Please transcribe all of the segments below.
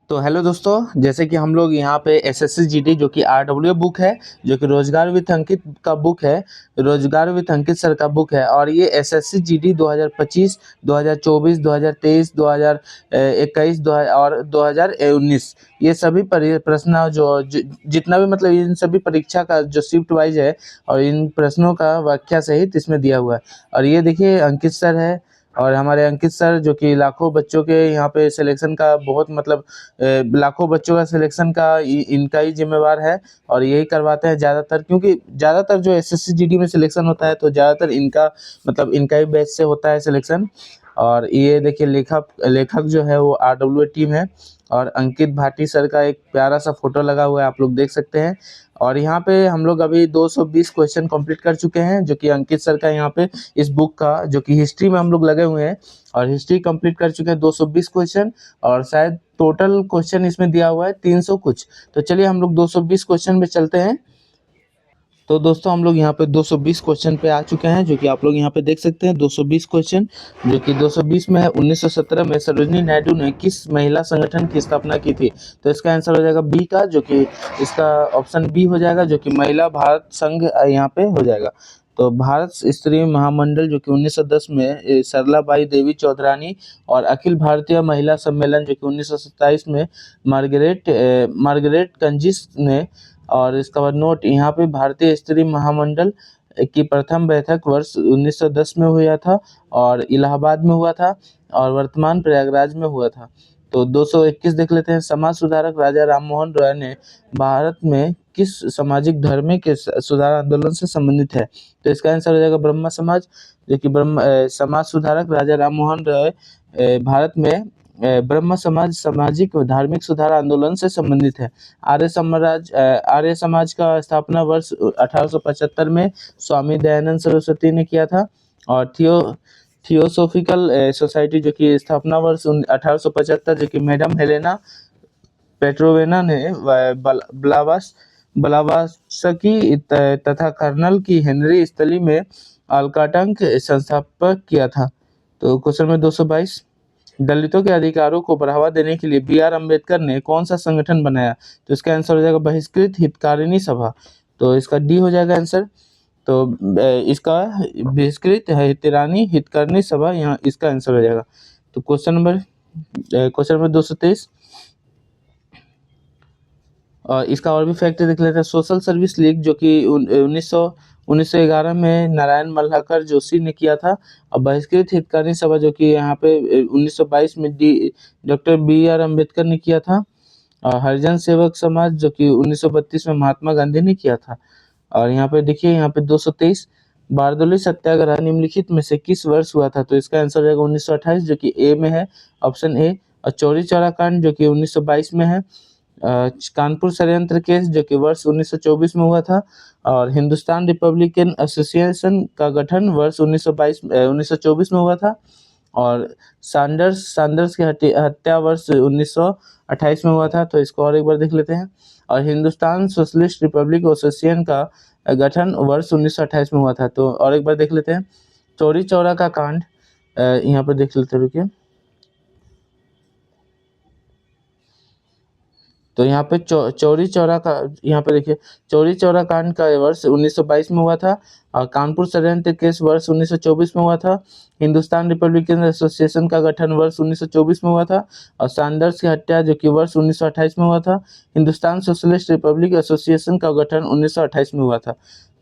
तो हेलो दोस्तों, जैसे कि हम लोग यहाँ पे एसएससी जीडी जो कि आरडब्ल्यू बुक है, जो कि रोजगार विथ अंकित का बुक है। रोजगार विथ अंकित सर का बुक है और ये एसएससी जीडी 2025, 2024, 2023, 2021 और 2019 ये सभी प्रश्न जितना भी मतलब इन सभी परीक्षा का जो शिफ्ट वाइज है और इन प्रश्नों का व्याख्या सहित इसमें दिया हुआ है। और ये देखिए अंकित सर है और हमारे अंकित सर जो कि लाखों बच्चों के यहाँ पे सिलेक्शन का बहुत मतलब लाखों बच्चों का सिलेक्शन का इनका ही जिम्मेवार है और यही करवाते हैं ज़्यादातर, क्योंकि ज़्यादातर जो एसएससी जीडी में सिलेक्शन होता है तो ज़्यादातर इनका मतलब इनका ही बैच से होता है सिलेक्शन। और ये देखिए लेखक लेखक जो है वो आरडब्ल्यू टीम है और अंकित भाटी सर का एक प्यारा सा फोटो लगा हुआ है, आप लोग देख सकते हैं। और यहाँ पे हम लोग अभी 220 क्वेश्चन कंप्लीट कर चुके हैं, जो कि अंकित सर का यहाँ पे इस बुक का जो कि हिस्ट्री में हम लोग लगे हुए हैं और हिस्ट्री कंप्लीट कर चुके हैं 220 क्वेश्चन। और शायद टोटल क्वेश्चन इसमें दिया हुआ है 300 कुछ। तो चलिए हम लोग 220 क्वेश्चन पे चलते हैं। तो दोस्तों हम लोग यहाँ पे 220 क्वेश्चन पे आ चुके हैं, जो कि आप लोग यहाँ पे देख सकते हैं 220 क्वेश्चन, जो कि 220 में है 1917 में सरोजिनी नायडू ने किस महिला संगठन की स्थापना की थी। तो इसका आंसर हो जाएगा बी का, जो कि इसका ऑप्शन बी हो जाएगा, जो कि महिला भारत संघ यहाँ पे हो जाएगा। तो भारत स्त्री महामंडल जो कि 1910 में सरलाबाई देवी चौधरानी और अखिल भारतीय महिला सम्मेलन जो कि 1927 में मार्गरेट कंजिस ने। और इसका बाद नोट यहाँ पे भारतीय स्त्री महामंडल की प्रथम बैठक वर्ष 1910 में हुआ था और इलाहाबाद में हुआ था और वर्तमान प्रयागराज में हुआ था। तो 221 देख लेते हैं। समाज सुधारक राजा राममोहन रॉय ने भारत में किस सामाजिक धर्म के सुधार आंदोलन से संबंधित है। तो इसका आंसर हो जाएगा ब्रह्म समाज, जो कि समाज सुधारक राजा राममोहन रॉय भारत में ब्रह्म समाज सामाजिक व धार्मिक सुधार आंदोलन से संबंधित है। आर्य समाज का स्थापना वर्ष 1875 में स्वामी दयानंद सरस्वती ने किया था। और थियोसोफिकल सोसाइटी जो कि स्थापना वर्ष 1875 जो कि मैडम हेलेना पेट्रोवेना ने ब्लावास्की तथा कर्नल की हेनरी स्थली में अल्काटंक संस्थापक किया था। तो क्वेश्चन में 222, दलितों के अधिकारों को बढ़ावा देने के लिए बी.आर. अम्बेडकर ने कौन सा संगठन बनाया। तो इसका आंसर हो जाएगा बहिष्कृत हितकारिणी सभा। तो इसका डी हो जाएगा आंसर। तो इसका बहिष्कृत हितकारिणी सभा यहाँ इसका आंसर हो जाएगा। तो क्वेश्चन नंबर 223, और इसका और भी फैक्ट देख लेते हैं। सोशल सर्विस लीग जो कि 1911 में नारायण मल्हाकर जोशी ने किया था। और बहिष्कृत हितकारिणी सभा जो कि यहाँ पे 1922 में डॉक्टर बी.आर. अम्बेडकर ने किया था। और हरिजन सेवक समाज जो कि 1932 में महात्मा गांधी ने किया था। और यहाँ पे देखिए यहाँ पे 223, बारदोली सत्याग्रह निम्नलिखित में से किस वर्ष हुआ था। तो इसका आंसर रहेगा 1928, जो कि ए में है, ऑप्शन ए। और चौरी चौरा कांड जो कि 1922 में है। कानपुर षड्यंत्र केस जो कि वर्ष 1924 में हुआ था। और हिंदुस्तान रिपब्लिकन एसोसिएशन का गठन वर्ष 1924 में हुआ था। और सैंडर्स की हत्या वर्ष 1928 में हुआ था। तो इसको और एक बार देख लेते हैं। और हिंदुस्तान सोशलिस्ट रिपब्लिक एसोसिएशन का गठन वर्ष 1928 में हुआ था। तो और एक बार देख लेते हैं। चौरी चौरा का कांड यहाँ पर देख लेते हैं, रुकिए। तो यहाँ पे चौरी चौरा का यहाँ पे देखिए, चौरी चौरा कांड का वर्ष 1922 में हुआ था। और कानपुर षड्यंत्र केस वर्ष 1924 में हुआ था। हिंदुस्तान रिपब्लिकन एसोसिएशन का गठन वर्ष 1924 में हुआ था। और सैंडर्स की हत्या जो कि वर्ष 1928 में हुआ था। हिंदुस्तान सोशलिस्ट रिपब्लिक एसोसिएशन का गठन 1928 में हुआ था।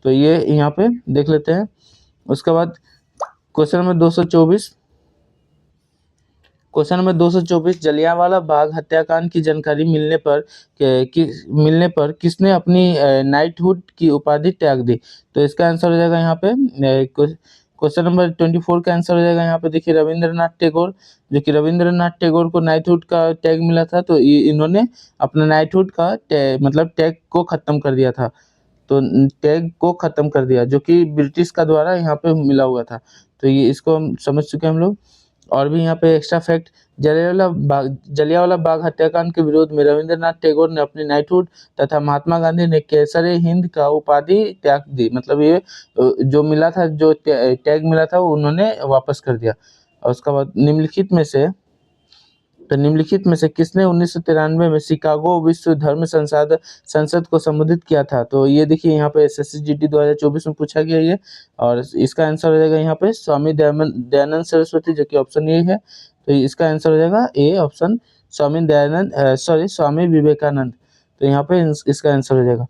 तो ये यहाँ पे देख लेते हैं। उसके बाद क्वेश्चन नंबर 224, जलियांवाला बाग हत्याकांड की जानकारी मिलने पर किसने अपनी नाइटहुड की उपाधि त्याग दी। तो इसका आंसर हो जाएगा यहाँ पे क्वेश्चन नंबर 24 का आंसर हो जाएगा यहाँ पे देखिए रविंद्रनाथ टैगोर, जो कि रविंद्रनाथ टैगोर को नाइटहुड का टैग मिला था। तो इन्होंने अपना नाइटहुड का मतलब टैग को खत्म कर दिया था। तो टैग को खत्म कर दिया जो कि ब्रिटिश का द्वारा यहाँ पे मिला हुआ था। तो ये इसको हम समझ चुके हैं हम लोग। और भी यहाँ पे एक्स्ट्रा फैक्ट, जलियांवाला बाग हत्याकांड के विरोध में रविंद्रनाथ टैगोर ने अपनी नाइटहुड तथा महात्मा गांधी ने केसरे हिंद का उपाधि त्याग दी। मतलब ये जो मिला था, जो टैग मिला था वो उन्होंने वापस कर दिया। और उसके बाद निम्नलिखित में से तो निम्नलिखित में से किसने 1993 में शिकागो विश्व धर्म संसद को संबोधित किया था? तो ये देखिए यहाँ पे SSCGD 2024 में पूछा गया ये, और इसका आंसर हो जाएगा यहाँ पे स्वामी दयानंद सरस्वती, जो कि ऑप्शन ए है। तो इसका आंसर हो जाएगा ए ऑप्शन, स्वामी विवेकानंद। तो यहाँ पे इसका आंसर हो जाएगा।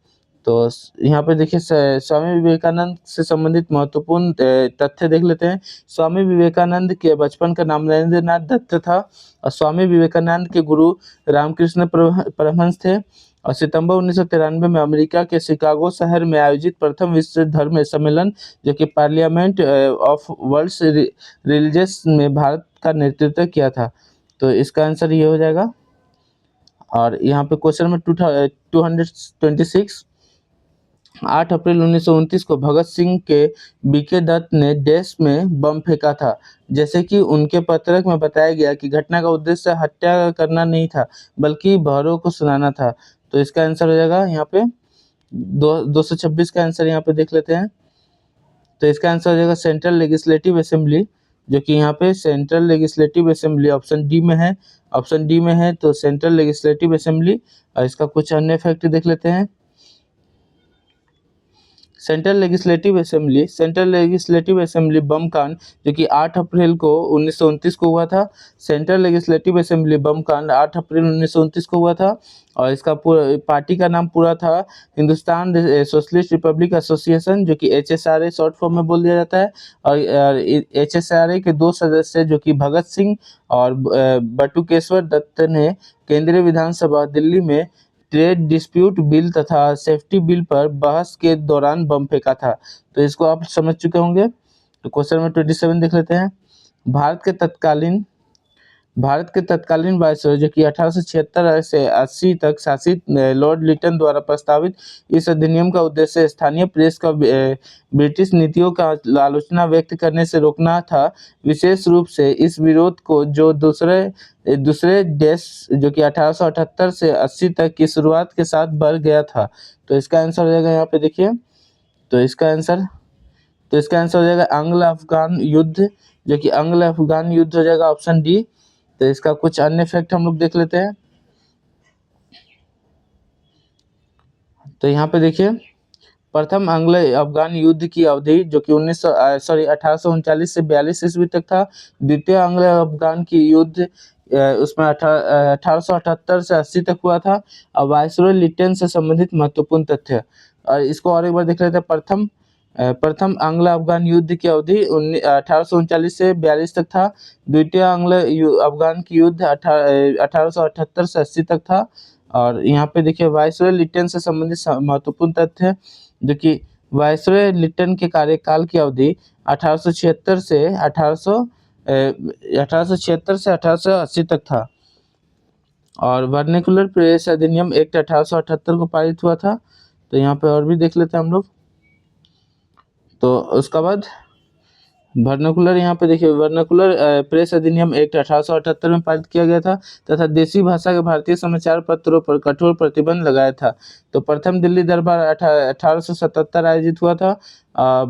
तो यहाँ पे देखिए स्वामी विवेकानंद से संबंधित महत्वपूर्ण तथ्य देख लेते हैं। स्वामी विवेकानंद के बचपन का नाम नरेंद्रनाथ दत्त था, और स्वामी विवेकानंद के गुरु रामकृष्ण परमहंस थे। और सितंबर 1993 में अमेरिका के शिकागो शहर में आयोजित प्रथम विश्व धर्म सम्मेलन, जो कि पार्लियामेंट ऑफ वर्ल्ड्स रिलीजियस में भारत का नेतृत्व किया था। तो इसका आंसर ये हो जाएगा। और यहाँ पे क्वेश्चन में 226, 8 अप्रैल 1929 को भगत सिंह के बीके दत्त ने डैश में बम फेंका था। जैसे कि उनके पत्रक में बताया गया कि घटना का उद्देश्य हत्या करना नहीं था, बल्कि बहरों को सुनाना था। तो इसका आंसर हो जाएगा यहाँ पे 226 का आंसर यहाँ पे देख लेते हैं। तो इसका आंसर हो जाएगा सेंट्रल लेजिस्लेटिव असेंबली, जो कि यहाँ पे central legislative assembly option D में है। ऑप्शन डी में है तो सेंट्रल लेजिस्लेटिव असेंबली। और इसका कुछ अन्य फैक्ट देख लेते हैं। सेंट्रल लेजिस्लेटिव असेंबली बम कांड, जो कि 8 अप्रैल को 1929 को हुआ था। सेंट्रल लेजिस्लेटिव असेंबली बम कांड 8 अप्रैल 1929 को हुआ था। और इसका पार्टी का नाम पूरा था हिंदुस्तान सोशलिस्ट रिपब्लिक एसोसिएशन, जो कि HSRA शॉर्ट फॉर्म में बोल दिया जाता है। और HSRA के 2 सदस्य, जो कि भगत सिंह और बटुकेश्वर दत्त ने केंद्रीय विधानसभा दिल्ली में ट्रेड डिस्प्यूट बिल तथा सेफ्टी बिल पर बहस के दौरान बम फेंका था। तो इसको आप समझ चुके होंगे। तो क्वेश्चन नंबर 27 देख लेते हैं। भारत के तत्कालीन वायसरॉय, जो कि 1876 से 80 तक शासित लॉर्ड लिटन द्वारा प्रस्तावित इस अधिनियम का उद्देश्य स्थानीय प्रेस का ब्रिटिश नीतियों का आलोचना व्यक्त करने से रोकना था। विशेष रूप से इस विरोध को जो दूसरे देश, जो कि 1878 से 80 तक की शुरुआत के साथ बढ़ गया था। तो इसका आंसर हो जाएगा यहाँ पे देखिए। तो इसका आंसर हो जाएगा अंग्ल अफगान युद्ध, जो कि अंग्ल अफगान युद्ध हो जाएगा ऑप्शन डी। तो इसका कुछ अन्य फैक्ट हम लोग देख लेते हैं। तो यहाँ पे देखिए, प्रथम अंग्लो अफगान युद्ध की अवधि, जो कि 1839 से 42 ईस्वी तक था। द्वितीय अंग्लो अफगान की युद्ध उसमें 1878 से 80 तक हुआ था। और वायसरॉय लिटन से संबंधित महत्वपूर्ण तथ्य, और इसको और एक बार देख लेते हैं। प्रथम अंग्लो अफगान युद्ध की अवधि 1839 से 42 तक था। द्वितीय अंग्लो अफगान की युद्ध 1878 से 80 तक था। और यहाँ पे देखिए वायसरॉय लिटन से संबंधित महत्वपूर्ण तथ्य, जो कि वायसरॉय लिटन के कार्यकाल की अवधि 1876 से 1880 तक था। और वर्नाक्युलर प्रेस अधिनियम एक्ट 1878 को पारित हुआ था। तो यहाँ पे और भी देख लेते हैं हम लोग। तो उसके बाद वर्नाकुलर, यहाँ पे देखिए वर्नाकुलर प्रेस अधिनियम एक्ट 1878 में पारित किया गया था, तथा देसी भाषा के भारतीय समाचार पत्रों पर कठोर प्रतिबंध लगाया था। तो प्रथम दिल्ली दरबार 1877 आयोजित हुआ था।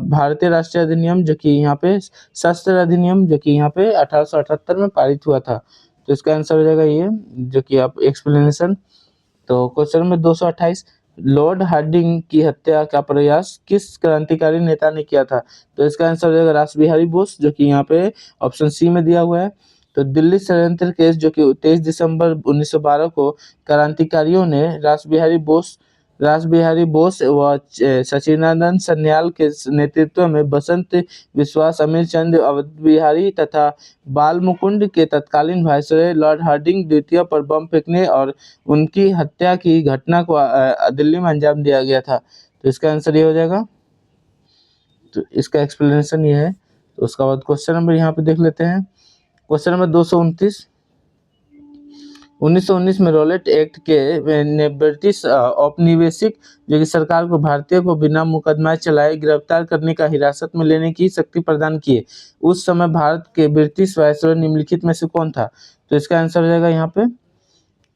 भारतीय राष्ट्रीय अधिनियम, जो कि यहाँ पे शस्त्र अधिनियम, जो कि यहाँ पे 1878 में पारित हुआ था। तो इसका आंसर हो जाएगा ये, जो कि आप एक्सप्लेनेशन। तो क्वेश्चन नंबर 228, लॉर्ड हार्डिंग की हत्या का प्रयास किस क्रांतिकारी नेता ने किया था? तो इसका आंसर हो जाएगा रासबिहारी बोस, जो कि यहाँ पे ऑप्शन सी में दिया हुआ है। तो दिल्ली षड्यंत्र केस, जो कि 23 दिसंबर 1912 को क्रांतिकारियों ने रासबिहारी बोस व सचिदानंद सन्याल के नेतृत्व में बसंत विश्वास, अमीर चंद अवध बिहारी तथा बाल मुकुंद के तत्कालीन वायसरॉय लॉर्ड हार्डिंग द्वितीय पर बम फेंकने और उनकी हत्या की घटना को दिल्ली में अंजाम दिया गया था। तो इसका आंसर ये हो जाएगा। तो इसका एक्सप्लेनेशन ये है। तो उसका बाद क्वेश्चन नंबर यहाँ पे देख लेते हैं। क्वेश्चन नंबर 229, 1919 में रॉलेट एक्ट के ने ब्रिटिश औपनिवेशिक, जो कि सरकार को भारतीय को बिना मुकदमा चलाए गिरफ्तार करने का हिरासत में लेने की शक्ति प्रदान किए। उस समय भारत के ब्रिटिश वायसरॉय निम्नलिखित में से कौन था? तो इसका आंसर हो जाएगा यहाँ पे।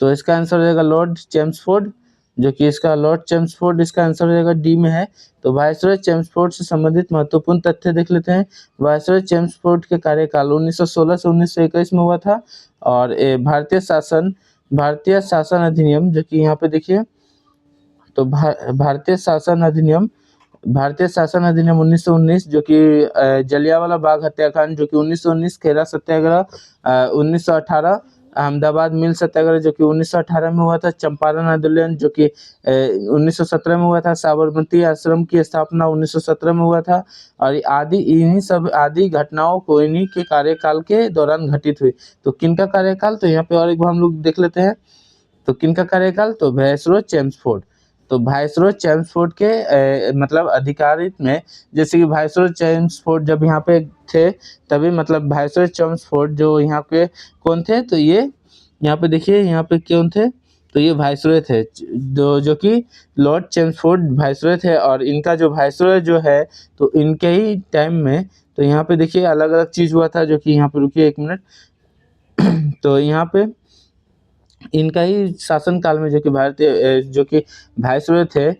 तो इसका आंसर हो जाएगा लॉर्ड चेम्सफोर्ड, जो कि इसका लॉर्ड चेम्सफोर्ड इसका आंसर हो जाएगा डी में है। तो वायसरॉय चेम्सफोर्ड से संबंधित महत्वपूर्ण तथ्य देख लेते हैं। वायसरॉय चेम्सफोर्ड के कार्यकाल 1916 से 1921 में हुआ था। और भारतीय शासन अधिनियम जो कि यहाँ पे देखिए, तो भारतीय शासन अधिनियम 1919 जो कि जलियांवाला बाग हत्याकांड जो कि 1919, खेरा सत्याग्रह 1918, अहमदाबाद मिल सत्याग्रह जो कि 1918 में हुआ था, चंपारण आंदोलन जो कि 1917 में हुआ था, साबरमती आश्रम की स्थापना 1917 में हुआ था। और इन्हीं सब आदि घटनाओं को इन्हीं के कार्यकाल के दौरान घटित हुई। तो किनका कार्यकाल, तो यहाँ पे और एक बार हम लोग देख लेते हैं। तो किनका कार्यकाल, तो वायसरॉय चेम्सफोर्ड। तो वायसरॉय चेम्सफोर्ड के मतलब अधिकारित में, जैसे कि वायसरॉय चेम्सफोर्ड जब यहाँ पे थे तभी मतलब वायसरॉय चेम्सफोर्ड जो यहाँ पे कौन थे, तो ये यहाँ पे देखिए यहाँ पे कौन थे, तो ये वायसरॉय थे जो कि लॉर्ड चेम्सफोर्ड वायसरॉय थे। और इनका जो वायसरॉय जो है, तो इनके ही टाइम में, तो यहाँ पे देखिए अलग अलग चीज़ हुआ था, जो कि यहाँ पे रुकिए 1 मिनट। तो यहाँ पे इनका ही शासन काल में जो कि जो कि वायसरॉय थे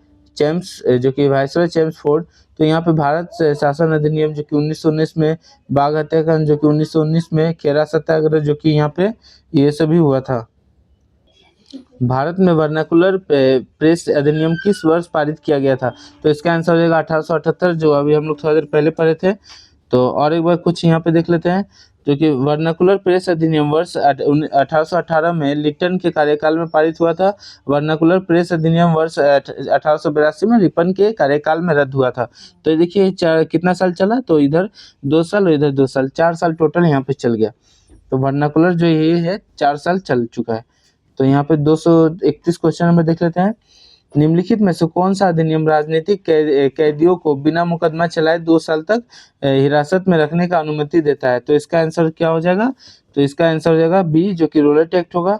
जो कि वायसरॉय चेम्सफोर्ड, तो यहाँ पे भारत शासन अधिनियम जो कि 1919 में, बाघ हत्याकांड जो कि 1919 में, खेरा सत्याग्रह जो कि यहाँ पे ये सभी हुआ था। भारत में वर्नाकुलर प्रेस अधिनियम किस वर्ष पारित किया गया था, तो इसका आंसर हो जाएगा 1878, जो अभी हम लोग थोड़ा देर पहले पढ़े थे। तो और एक बार कुछ यहाँ पे देख लेते हैं, जो कि वर्नाकुलर प्रेस अधिनियम वर्ष 1818 में लिटन के कार्यकाल में पारित हुआ था। वर्नाकुलर प्रेस अधिनियम वर्ष 1882 में रिपन के कार्यकाल में रद्द हुआ था। तो देखिए कितना साल चला, तो इधर 2 साल और इधर 2 साल, 4 साल टोटल यहाँ पे चल गया। तो वर्नाकुलर जो ये है 4 साल चल चुका है। तो यहाँ पे 231 क्वेश्चन नंबर देख लेते हैं। निम्नलिखित में से कौन सा अधिनियम राजनीतिक कैदियों को बिना मुकदमा चलाए 2 साल तक हिरासत में रखने का अनुमति देता है, तो इसका आंसर क्या हो जाएगा, तो इसका आंसर हो जाएगा बी, जो कि रोलेट एक्ट होगा।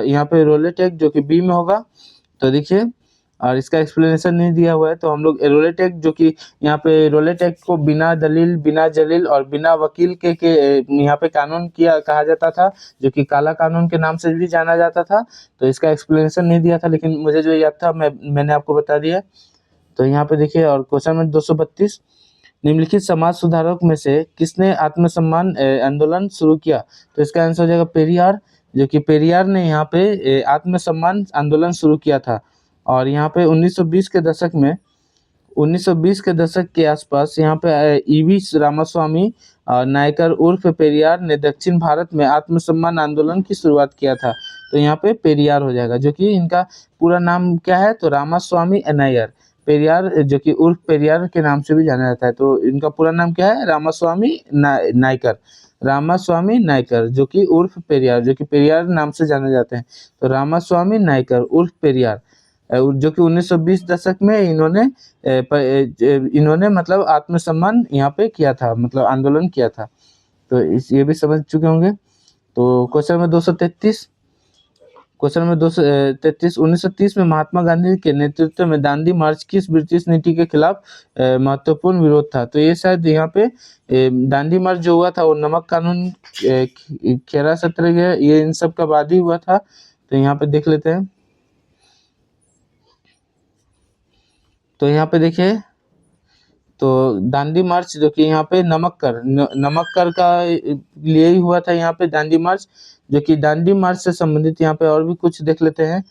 यहाँ पे रोलेट एक्ट जो कि बी में होगा। तो देखिए, और इसका एक्सप्लेनेशन नहीं दिया हुआ है, तो हम लोग रोलेट एक्ट जो कि यहाँ पे रोलेट एक्ट को बिना दलील, बिना जलील और बिना वकील के यहाँ पे कानून किया कहा जाता था, जो कि काला कानून के नाम से भी जाना जाता था। तो इसका एक्सप्लेनेशन नहीं दिया था, लेकिन मुझे जो याद था मैंने आपको बता दिया। तो यहाँ पे देखिए, और क्वेश्चन नंबर 232, निम्नलिखित समाज सुधारक में से किसने आत्मसम्मान आंदोलन शुरू किया, तो इसका आंसर हो जाएगा पेरियार, जो कि पेरियार ने यहाँ पे आत्मसम्मान आंदोलन शुरू किया था। और यहाँ पे 1920 के दशक में, 1920 के दशक के आसपास यहाँ पे ईवी रामास्वामी नायकर उर्फ पेरियार ने दक्षिण भारत में आत्मसम्मान आंदोलन की शुरुआत किया था। तो यहाँ पे पेरियार हो जाएगा, जो कि इनका पूरा नाम क्या है, तो रामास्वामी नायर पेरियार, जो कि उर्फ पेरियार के नाम से भी जाना जाता है। तो इनका पूरा नाम क्या है, रामास्वामी नायकर, रामास्वामी नायकर, जो कि उर्फ पेरियार, जो कि पेरियार नाम से जाने जाते हैं। तो रामास्वामी नायकर उर्फ पेरियार, जो कि 1920 दशक में इन्होंने मतलब आत्मसम्मान यहाँ पे किया था, मतलब आंदोलन किया था। तो ये भी समझ चुके होंगे। तो क्वेश्चन नंबर 233, 1930 में महात्मा गांधी के नेतृत्व में दांडी मार्च किस ब्रिटिश नीति के खिलाफ महत्वपूर्ण विरोध था, तो ये शायद यहाँ पे दांडी मार्च जो हुआ था वो नमक कानून, खेरा सत्याग्रह, ये इन सब का बाद ही हुआ था। तो यहाँ पे देख लेते हैं। तो यहाँ पे देखिए, तो दांडी मार्च जो कि यहाँ पे नमक कर का लिए ही हुआ था यहाँ पे दांडी मार्च, जो कि दांडी मार्च से संबंधित यहाँ पे और भी कुछ देख लेते हैं।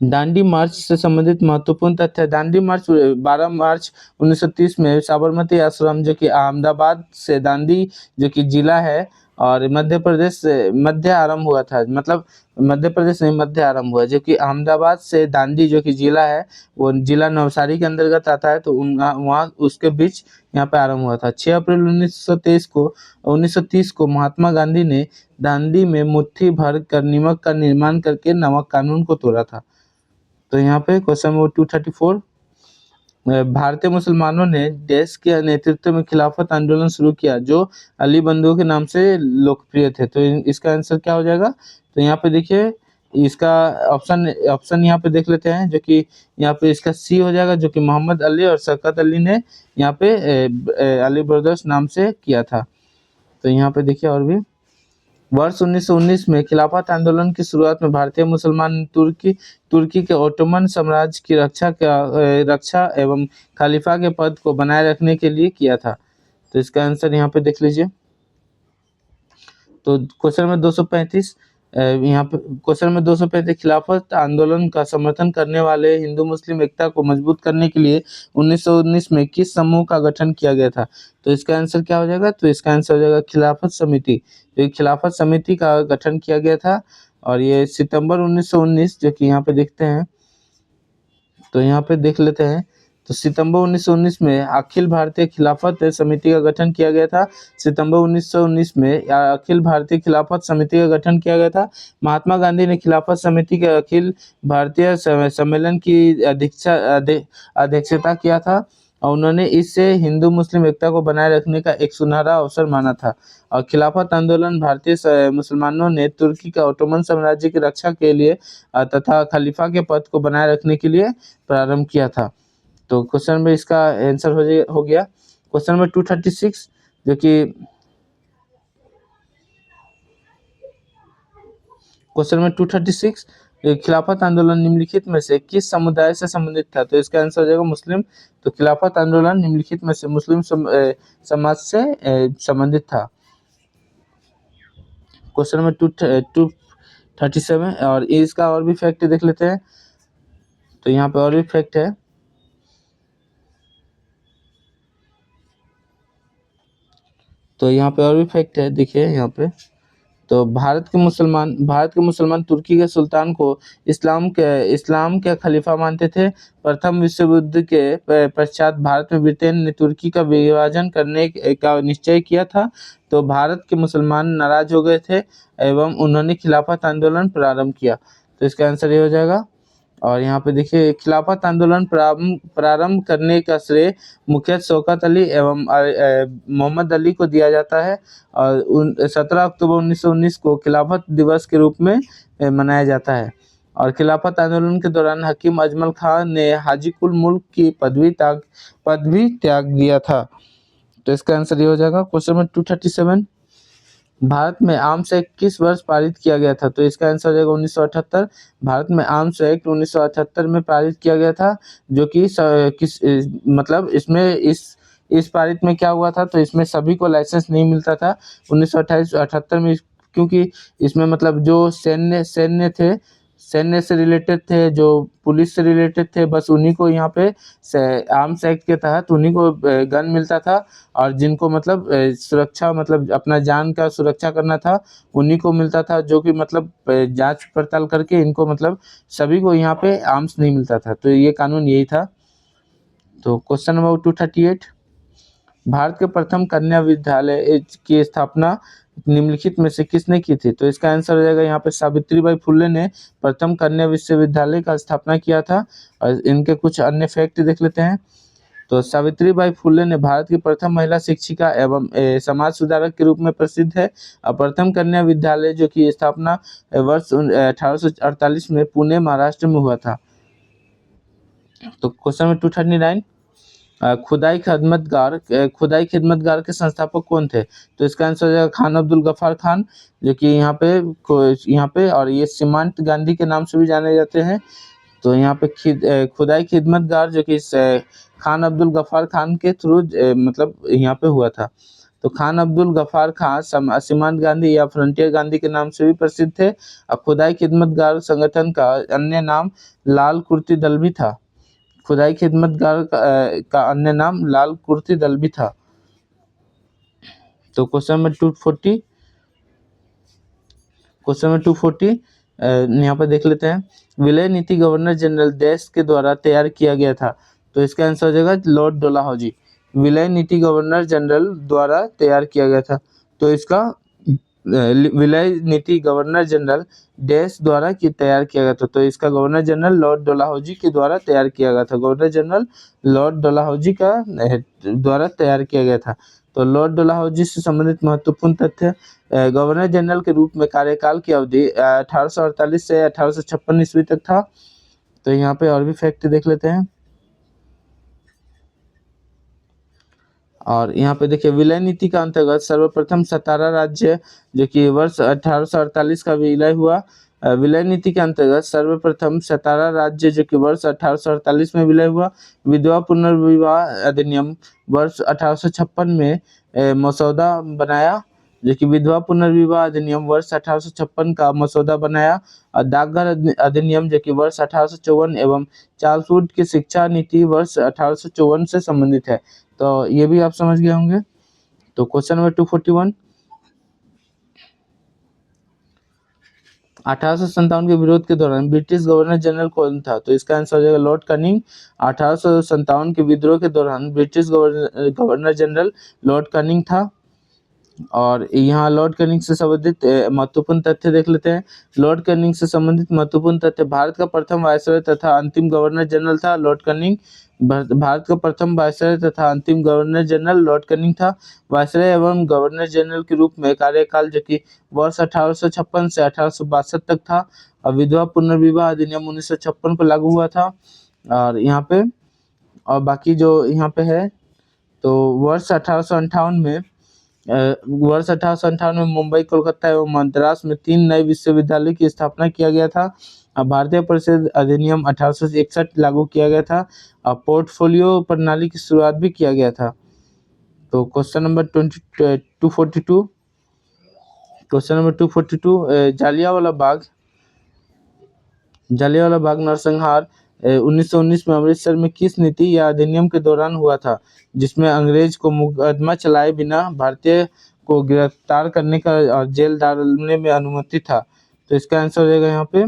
दांडी मार्च से संबंधित महत्वपूर्ण तथ्य, दांडी मार्च 12 मार्च 1930 में साबरमती आश्रम जो कि अहमदाबाद से दांडी जो कि जिला है और मध्य प्रदेश से मध्य आरंभ हुआ था, मतलब मध्य प्रदेश नहीं मध्य आरंभ हुआ, जो कि अहमदाबाद से दांडी जो कि जिला है वो जिला नवसारी के अंतर्गत आता है। तो वहाँ उसके बीच यहाँ पे आरंभ हुआ था। 6 अप्रैल 1930 को महात्मा गांधी ने दांडी में मुट्ठी भर कर नमक का निर्माण करके नमक कानून को तोड़ा था। तो यहाँ पे क्वेश्चन नंबर 234, भारतीय मुसलमानों ने देश के नेतृत्व में खिलाफत आंदोलन शुरू किया जो अली बंधुओं के नाम से लोकप्रिय थे। तो इसका आंसर क्या हो जाएगा, तो यहाँ पे देखिए इसका ऑप्शन यहाँ पे देख लेते हैं, जो कि यहाँ पे इसका सी हो जाएगा, जो कि मोहम्मद अली और शौकत अली ने यहाँ पे अली ब्रदर्स नाम से किया था। तो यहाँ पे देखिए और भी, वर्ष 1919 में खिलाफत आंदोलन की शुरुआत में भारतीय मुसलमान तुर्की के ओटोमन साम्राज्य की रक्षा एवं खलीफा के पद को बनाए रखने के लिए किया था। तो इसका आंसर यहाँ पे देख लीजिए। तो क्वेश्चन में 235 यहाँ पे क्वेश्चन में 235 खिलाफत आंदोलन का समर्थन करने वाले हिंदू मुस्लिम एकता को मजबूत करने के लिए 1919 में किस समूह का गठन किया गया था? तो इसका आंसर क्या हो जाएगा? तो इसका आंसर हो जाएगा खिलाफत समिति। तो खिलाफत समिति का गठन किया गया था और ये सितंबर 1919 जो कि यहाँ पे देखते हैं, तो यहाँ पे देख लेते हैं। तो सितंबर 1919 में अखिल भारतीय खिलाफत समिति का गठन किया गया था। सितंबर 1919 में अखिल भारतीय खिलाफत समिति का गठन किया गया था। महात्मा गांधी ने खिलाफत समिति के अखिल भारतीय सम्मेलन की अध्यक्षता किया था और उन्होंने इससे हिंदू मुस्लिम एकता को बनाए रखने का एक सुनहरा अवसर माना था। और खिलाफत आंदोलन भारतीय मुसलमानों ने तुर्की का ओटोमन साम्राज्य की रक्षा के लिए तथा खलीफा के पद को बनाए रखने के लिए प्रारंभ किया था। तो क्वेश्चन में इसका आंसर हो गया। क्वेश्चन नंबर 236 जो कि क्वेश्चन नंबर 236 खिलाफत आंदोलन निम्नलिखित में से किस समुदाय से संबंधित था? तो इसका आंसर हो जाएगा मुस्लिम। तो खिलाफत आंदोलन निम्नलिखित में से मुस्लिम समाज से संबंधित था। क्वेश्चन नंबर 237 और इसका और भी फैक्ट देख लेते हैं। तो यहाँ पे और भी फैक्ट है। तो यहाँ पे और भी फैक्ट है, देखिए यहाँ पे। तो भारत के मुसलमान तुर्की के सुल्तान को इस्लाम के खलीफा मानते थे। प्रथम विश्व युद्ध के पश्चात भारत में ब्रिटेन ने तुर्की का विभाजन करने का निश्चय किया था। तो भारत के मुसलमान नाराज हो गए थे एवं उन्होंने खिलाफत आंदोलन प्रारंभ किया। तो इसका आंसर ये हो जाएगा। और यहाँ पे देखिए खिलाफत आंदोलन प्रारंभ करने का श्रेय मुख्यतः शौकत अली एवं मोहम्मद अली को दिया जाता है और 17 अक्टूबर 1919 को खिलाफत दिवस के रूप में मनाया जाता है। और खिलाफत आंदोलन के दौरान हकीम अजमल खान ने हाजी कुल मुल्क की पदवी त्याग दिया था। तो इसका आंसर ये हो जाएगा। क्वेश्चन नंबर 237 भारत में आर्म्स एक्ट किस वर्ष पारित किया गया था? तो इसका आंसर हो जाएगा 1978। भारत में आर्म्स एक्ट 1978 में पारित किया गया था, जो कि मतलब इसमें इस पारित में क्या हुआ था? तो इसमें सभी को लाइसेंस नहीं मिलता था 1978 में, क्योंकि इसमें मतलब जो सैन्य से रिलेटेड थे, जो पुलिस से रिलेटेड थे, बस उन्हीं को यहाँ पे आर्म्स एक्ट के तहत उन्हीं को गन मिलता था। और जिनको मतलब सुरक्षा मतलब अपना जान का सुरक्षा करना था उन्हीं को मिलता था, जो कि मतलब जांच पड़ताल करके इनको मतलब सभी को यहाँ पे आर्म्स नहीं मिलता था। तो ये कानून यही था। तो क्वेश्चन नंबर 238 भारत के प्रथम कन्या विद्यालय की स्थापना निम्नलिखित में से किसने की थी? तो इसका आंसर हो जाएगा यहाँ पे सावित्रीबाई फुले ने प्रथम कन्या विश्वविद्यालय का स्थापना किया था। और इनके कुछ अन्य फैक्ट देख लेते हैं। तो सावित्रीबाई फुले ने भारत की प्रथम महिला शिक्षिका एवं समाज सुधारक के रूप में प्रसिद्ध है। और प्रथम कन्या विद्यालय जो की स्थापना वर्ष 1848 में पुणे महाराष्ट्र में हुआ था। तो क्वेश्चन नंबर 239 खुदाई खिदमतगार के संस्थापक कौन थे? तो इसका आंसर हो जाएगा खान अब्दुल गफ्फार खान, जो कि यहाँ पे और ये सीमांत गांधी के नाम से भी जाने जाते हैं। तो यहाँ पे खुदाई खिदमतगार जो कि खान अब्दुल गफ्फार खान के थ्रू मतलब यहाँ पे हुआ था। तो खान अब्दुल गफ्फार खान सीमांत गांधी या फ्रंटियर गांधी के नाम से भी प्रसिद्ध थे। और खुदाई खिदमतगार संगठन का अन्य नाम लाल कुर्ती दल भी था। खुदाई खिदमतगार का अन्य नाम लाल कुर्ती दल भी था। तो क्वेश्चन नंबर 240 यहाँ पर देख लेते हैं। विलय नीति गवर्नर जनरल देश के द्वारा तैयार किया गया था। तो इसका आंसर हो जाएगा लॉर्ड डलहौजी। विलय नीति गवर्नर जनरल द्वारा तैयार किया गया था। तो इसका विलय नीति गवर्नर जनरल देश द्वारा तैयार किया गया था। तो इसका गवर्नर जनरल लॉर्ड डलहौजी के द्वारा तैयार किया गया था। गवर्नर जनरल लॉर्ड डलहौजी का द्वारा तैयार किया गया था। तो लॉर्ड डलहौजी से संबंधित महत्वपूर्ण तथ्य गवर्नर जनरल के रूप में कार्यकाल की अवधि 1848 से 1856 ईस्वी तक था। तो यहाँ पे और भी फैक्ट देख लेते हैं। और यहाँ पे देखिए विलय नीति का अंतर्गत सर्वप्रथम सतारा राज्य जो कि वर्ष 1848 का विलय हुआ। विलय नीति के अंतर्गत सर्वप्रथम सतारा राज्य जो कि वर्ष 1848 में विलय हुआ। विधवा पुनर्विवाह अधिनियम वर्ष 1856 में मसौदा बनाया, जो कि विधवा पुनर्विवाह अधिनियम वर्ष 1856 का मसौदा बनाया। और डाकघर अधिनियम जो कि वर्ष 1854 एवं चार्ल्स वुड की शिक्षा नीति वर्ष 1854 से संबंधित है। तो ये भी आप समझ गए होंगे। तो क्वेश्चन नंबर 241, 1857 के विरोध के दौरान ब्रिटिश गवर्नर जनरल कौन था? तो इसका आंसर हो जाएगा लॉर्ड कनिंग। 1857 के विद्रोह के दौरान British governor general Lord cunning था। और यहाँ लॉर्ड कनिंग से संबंधित महत्वपूर्ण तथ्य देख लेते हैं। लॉर्ड कनिंग से संबंधित महत्वपूर्ण तथ्य, भारत का प्रथम वायसरॉय तथा अंतिम गवर्नर जनरल था लॉर्ड कनिंग। भारत का प्रथम वायसरॉय तथा अंतिम गवर्नर जनरल लॉर्ड कनिंग था। वायसरॉय एवं गवर्नर जनरल के रूप में कार्यकाल जो कि वर्ष 1856 से 1862 तक था। और विधवा पुनर्विवाह अधिनियम 1956 को लागू हुआ था। और यहाँ पे और बाकी जो यहाँ पे है, तो वर्ष 1858 में मुंबई, कोलकाता एवं मद्रास में 3 नए विश्वविद्यालय की स्थापना किया गया था। भारतीय परिषद अधिनियम 1861 लागू किया गया था। पोर्टफोलियो प्रणाली की शुरुआत भी किया गया था। तो question number 242, question number 242, Jallianwala Bagh नरसंहार 1919 में अमृतसर में किस नीति या अधिनियम के दौरान हुआ था, जिसमें अंग्रेज को मुकदमा चलाए बिना भारतीय को गिरफ्तार करने का और जेल डालने में अनुमति था? तो इसका आंसर हो जाएगा यहाँ पे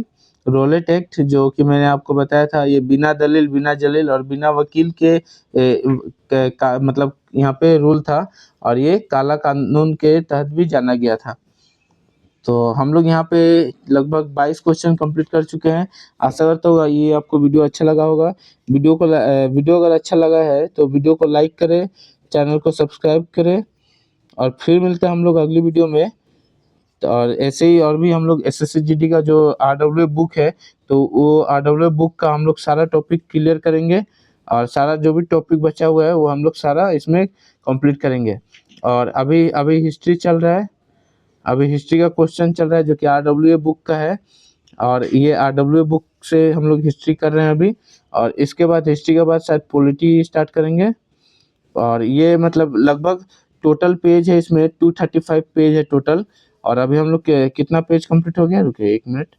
रोलेट एक्ट, जो कि मैंने आपको बताया था। ये बिना दलील, बिना जलील और बिना वकील के मतलब यहाँ पे रूल था। और ये काला कानून के तहत भी जाना गया था। तो हम लोग यहाँ पे लगभग 22 क्वेश्चन कंप्लीट कर चुके हैं। आशा करता हूँ ये आपको वीडियो अच्छा लगा होगा। वीडियो अगर अच्छा लगा है तो वीडियो को लाइक करें, चैनल को सब्सक्राइब करें। और फिर मिलते हैं हम लोग अगली वीडियो में। तो और ऐसे ही और भी हम लोग SSC-GD का जो RWA बुक है, तो वो RWA बुक का हम लोग सारा टॉपिक क्लियर करेंगे। और सारा जो भी टॉपिक बचा हुआ है वो हम लोग सारा इसमें कंप्लीट करेंगे। और अभी हिस्ट्री चल रहा है। अभी हिस्ट्री का क्वेश्चन चल रहा है जो कि RWA बुक का है। और ये RWA बुक से हम लोग हिस्ट्री कर रहे हैं अभी। और इसके बाद हिस्ट्री के बाद शायद पॉलिटी स्टार्ट करेंगे। और ये मतलब लगभग टोटल पेज है इसमें 235 पेज है टोटल। और अभी हम लोग कितना पेज कंप्लीट हो गया, रुकिए 1 मिनट।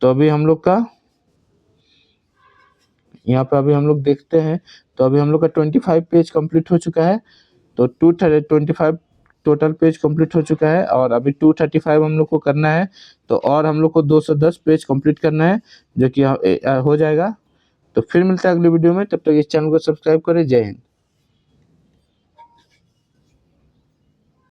तो अभी हम लोग का यहाँ पे अभी हम लोग देखते हैं, तो अभी हम लोग का 25 पेज कंप्लीट हो चुका है। तो 225 टोटल पेज कंप्लीट हो चुका है। और अभी 235 हम लोग को करना है। तो और हम लोग को 210 पेज कंप्लीट करना है, जो कि हो जाएगा। तो फिर मिलता है अगली वीडियो में। तब तक इस चैनल को सब्सक्राइब करें। जय हिंद।